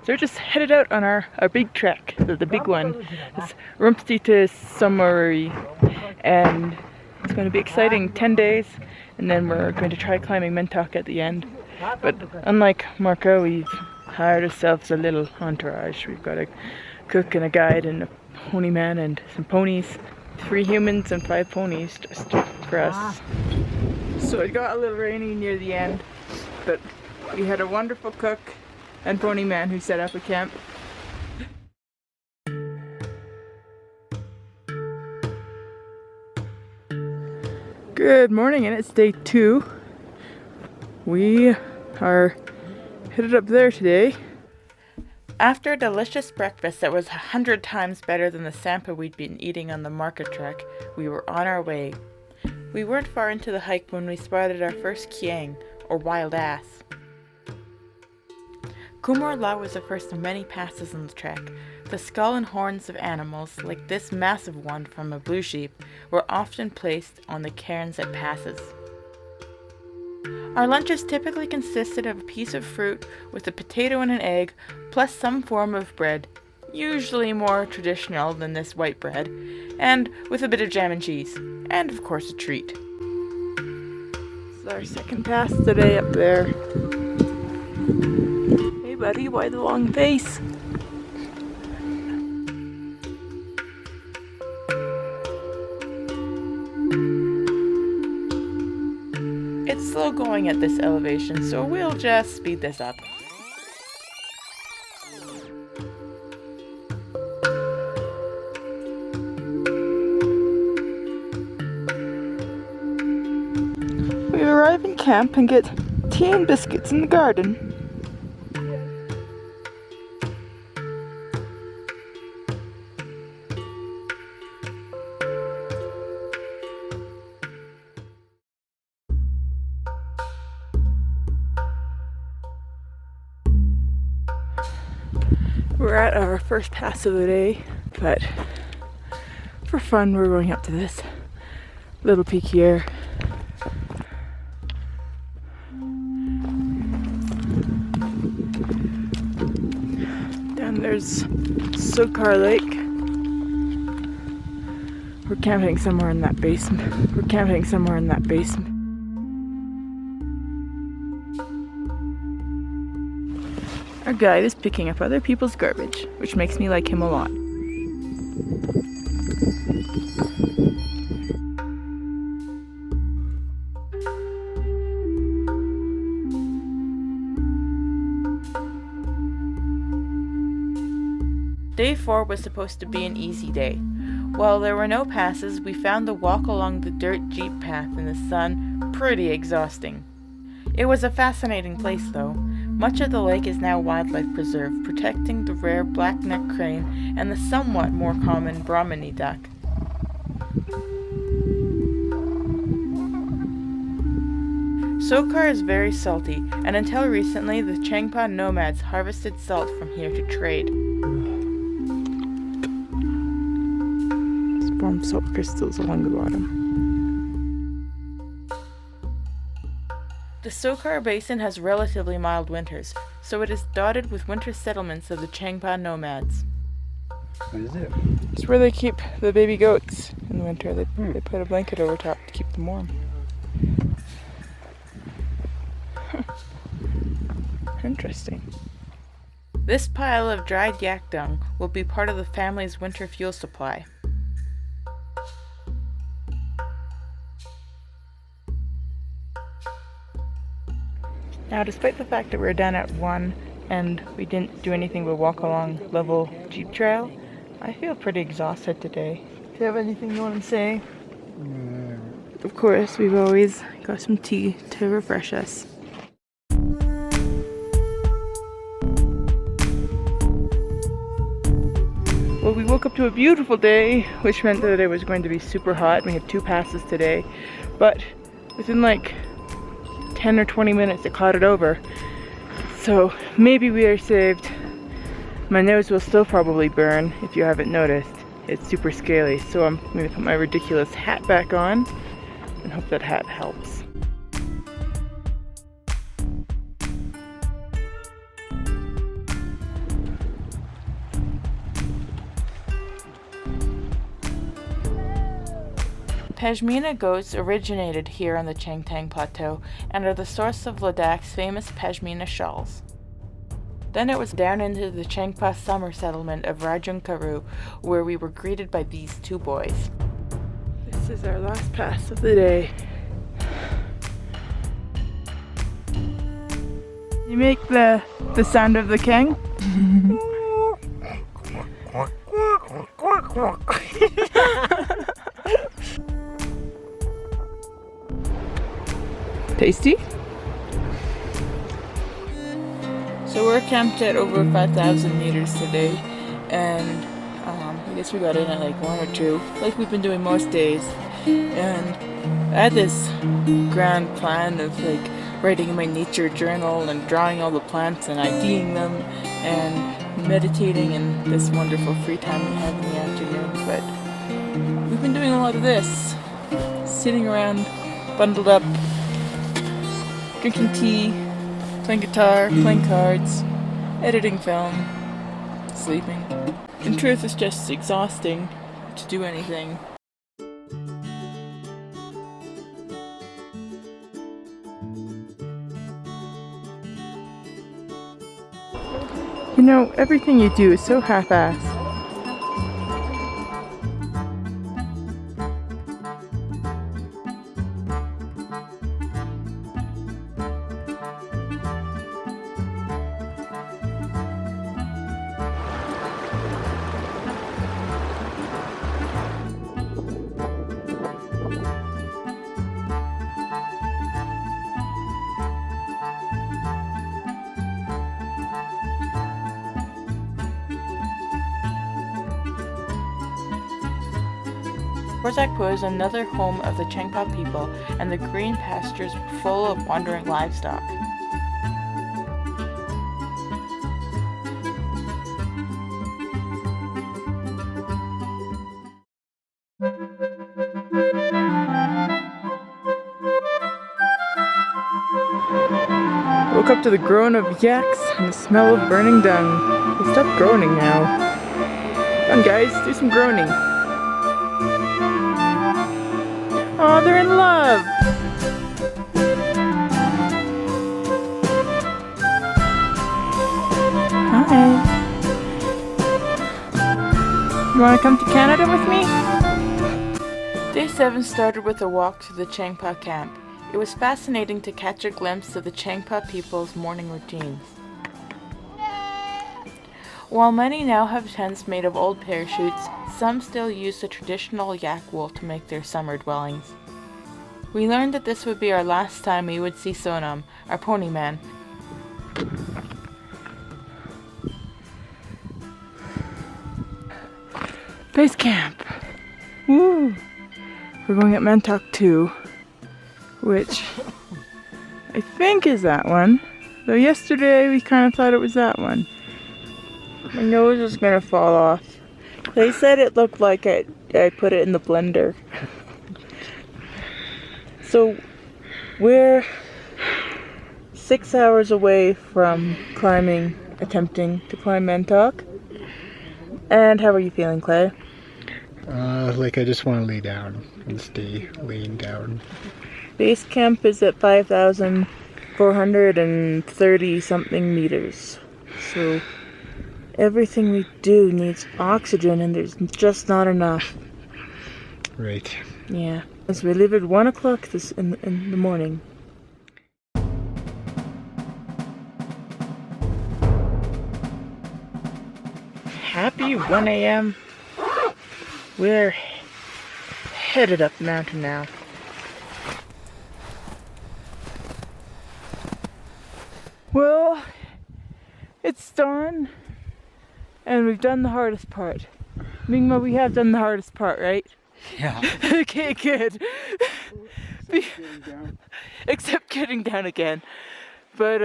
we're just headed out on our big trek, the big one. It's Rumste to Tso Moriri, and it's going to be exciting. 10 days, and then we're going to try climbing Mentok at the end. But unlike Marco, we've hired ourselves a little entourage. We've got a cook and a guide and a pony man and some ponies. 3 humans and 5 ponies just for us. So it got a little rainy near the end, but we had a wonderful cook and pony man who set up a camp. Good morning, and it's day 2. We are headed up there today. After a delicious breakfast that was 100 times better than the sampa we'd been eating on the market trek, we were on our way. We weren't far into the hike when we spotted our first kiang, or wild ass. Kumar La was the first of many passes on the trek. The skull and horns of animals, like this massive one from a blue sheep, were often placed on the cairns at passes. Our lunches typically consisted of a piece of fruit with a potato and an egg, plus some form of bread, usually more traditional than this white bread, and with a bit of jam and cheese, and of course a treat. This is our second pass today up there. Hey buddy, why the long face? It's slow going at this elevation, so we'll just speed this up. We arrive in camp and get tea and biscuits in the garden. We're at our first pass of the day, but for fun we're going up to this little peak here. Down there's Sokar Lake. We're camping somewhere in that basement. Our guide is picking up other people's garbage, which makes me like him a lot. Day 4 was supposed to be an easy day. While there were no passes, we found the walk along the dirt jeep path in the sun pretty exhausting. It was a fascinating place though. Much of the lake is now wildlife preserve, protecting the rare black-necked crane and the somewhat more common Brahmini duck. Sokar is very salty, and until recently the Changpa nomads harvested salt from here to trade. Form salt crystals along the bottom. The Sokar Basin has relatively mild winters, so it is dotted with winter settlements of the Changpa nomads. What is it? It's where they keep the baby goats in the winter. They put a blanket over top to keep them warm. Interesting. This pile of dried yak dung will be part of the family's winter fuel supply. Now, despite the fact that we're down at 1 and we didn't do anything but walk along level jeep trail, I feel pretty exhausted today. Do you have anything you want to say? Of course, we've always got some tea to refresh us. Well, we woke up to a beautiful day, which meant that it was going to be super hot. We had 2 passes today, but within like 10 or 20 minutes it clouded over, so maybe we are saved. My nose will still probably burn if you haven't noticed. It's super scaly, so I'm going to put my ridiculous hat back on and hope that hat helps. pashmina goats originated here on the Chanthang Plateau and are the source of Ladakh's famous pashmina shawls. Then it was down into the Changpa summer settlement of Rajunkaru, where we were greeted by these two boys. This is our last pass of the day. You make the sound of the kiang? Tasty? So we're camped at over 5,000 meters today, and I guess we got in at like 1 or 2, like we've been doing most days. And I had this grand plan of like writing in my nature journal and drawing all the plants and IDing them and meditating in this wonderful free time we have in the afternoon. But we've been doing a lot of this, sitting around, bundled up, drinking tea, playing guitar, playing cards, editing film, sleeping. In truth, it's just exhausting to do anything. You know, everything you do is so half-assed. Borzakpo is another home of the Changpa people, and the green pastures were full of wandering livestock. Woke up to the groan of yaks and the smell of burning dung. They stopped groaning now. Come on guys, do some groaning. Oh, they're in love! Hi. You want to come to Canada with me? Day 7 started with a walk to the Changpa camp. It was fascinating to catch a glimpse of the Changpa people's morning routines. While many now have tents made of old parachutes, some still use the traditional yak wool to make their summer dwellings. We learned that this would be our last time we would see Sonam, our pony man. Base camp! Woo! We're going at Mentok II, which I think is that one. Though yesterday we kind of thought it was that one. My nose is gonna fall off. They said it looked like I put it in the blender. So we're 6 hours away from attempting to climb Mentok. And how are you feeling, Clay? Like I just want to lay down and stay laying down. Base camp is at 5,430 something meters. So everything we do needs oxygen and there's just not enough. Right. Yeah. So we leave at 1 o'clock in the morning. Happy 1 a.m. We're headed up the mountain now. Well, it's dawn, and we've done the hardest part. Mingma, we have done the hardest part, right? Yeah. Okay, good. Except getting down again. But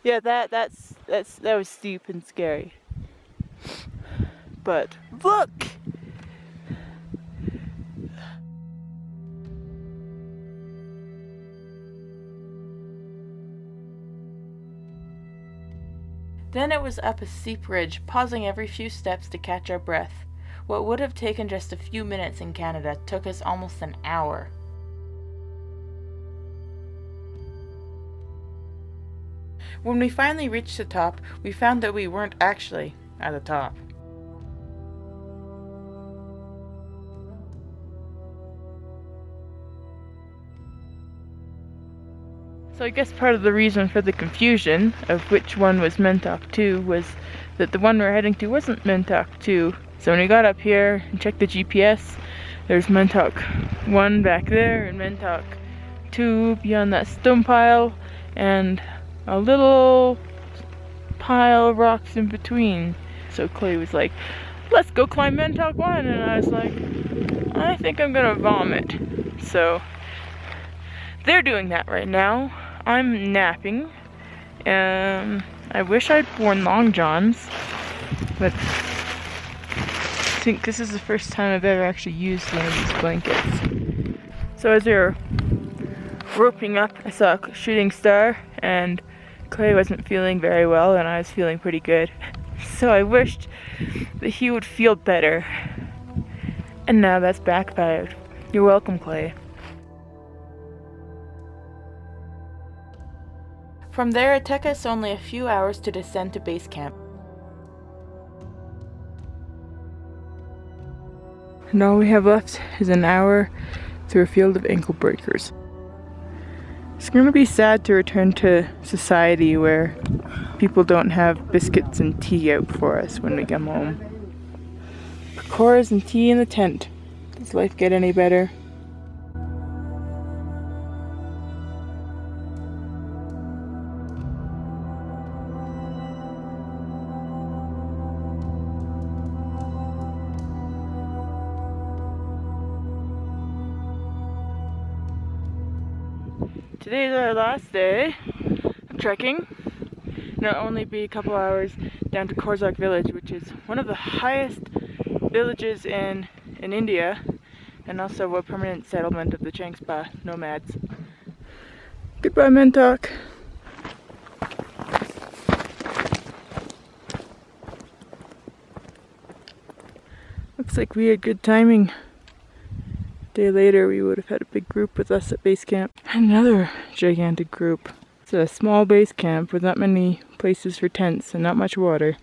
yeah, that was steep and scary. But look! Then it was up a steep ridge, pausing every few steps to catch our breath. What would have taken just a few minutes in Canada took us almost an hour. When we finally reached the top, we found that we weren't actually at the top. So I guess part of the reason for the confusion of which one was Mentok II was that the one we're heading to wasn't Mentok II. So when we got up here and checked the GPS, there's Mentok I back there and Mentok II beyond that stone pile and a little pile of rocks in between. So Clay was like, let's go climb Mentok I, and I was like, I think I'm gonna vomit. So they're doing that right now. I'm napping. I wish I'd worn long johns, but I think this is the first time I've ever actually used one of these blankets. So as we were roping up, I saw a shooting star, and Clay wasn't feeling very well, and I was feeling pretty good. So I wished that he would feel better. And now that's backfired. You're welcome, Clay. From there, it took us only a few hours to descend to base camp. And all we have left is an hour through a field of ankle breakers. It's going to be sad to return to society where people don't have biscuits and tea out for us when we come home. Pakoras and tea in the tent. Does life get any better? Today is our last day of trekking. It'll only be a couple hours down to Korzak village, which is one of the highest villages in India, and also a permanent settlement of the Changpa nomads. Goodbye, Mentok. Looks like we had good timing. A day later, we would have had a big group with us at base camp. Another gigantic group. It's a small base camp with not many places for tents and not much water.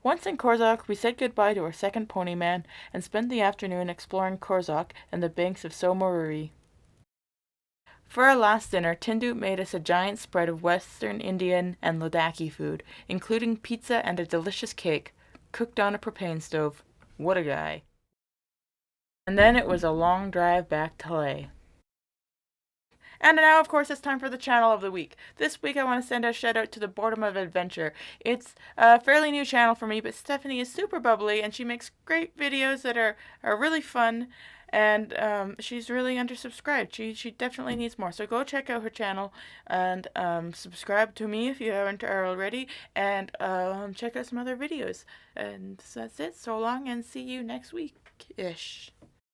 Once in Korzak, we said goodbye to our second pony man and spent the afternoon exploring Korzak and the banks of Tso Moriri. For our last dinner, Tindu made us a giant spread of Western Indian and Ladakhi food, including pizza and a delicious cake, cooked on a propane stove. What a guy. And then it was a long drive back to Leh. And now, of course, it's time for the channel of the week. This week I want to send a shout out to the Boredom of Adventure. It's a fairly new channel for me, but Stephanie is super bubbly and she makes great videos that are really fun, and she's really undersubscribed. She definitely needs more. So go check out her channel and subscribe to me if you haven't already, and check out some other videos. And so that's it. So long, and see you next week-ish.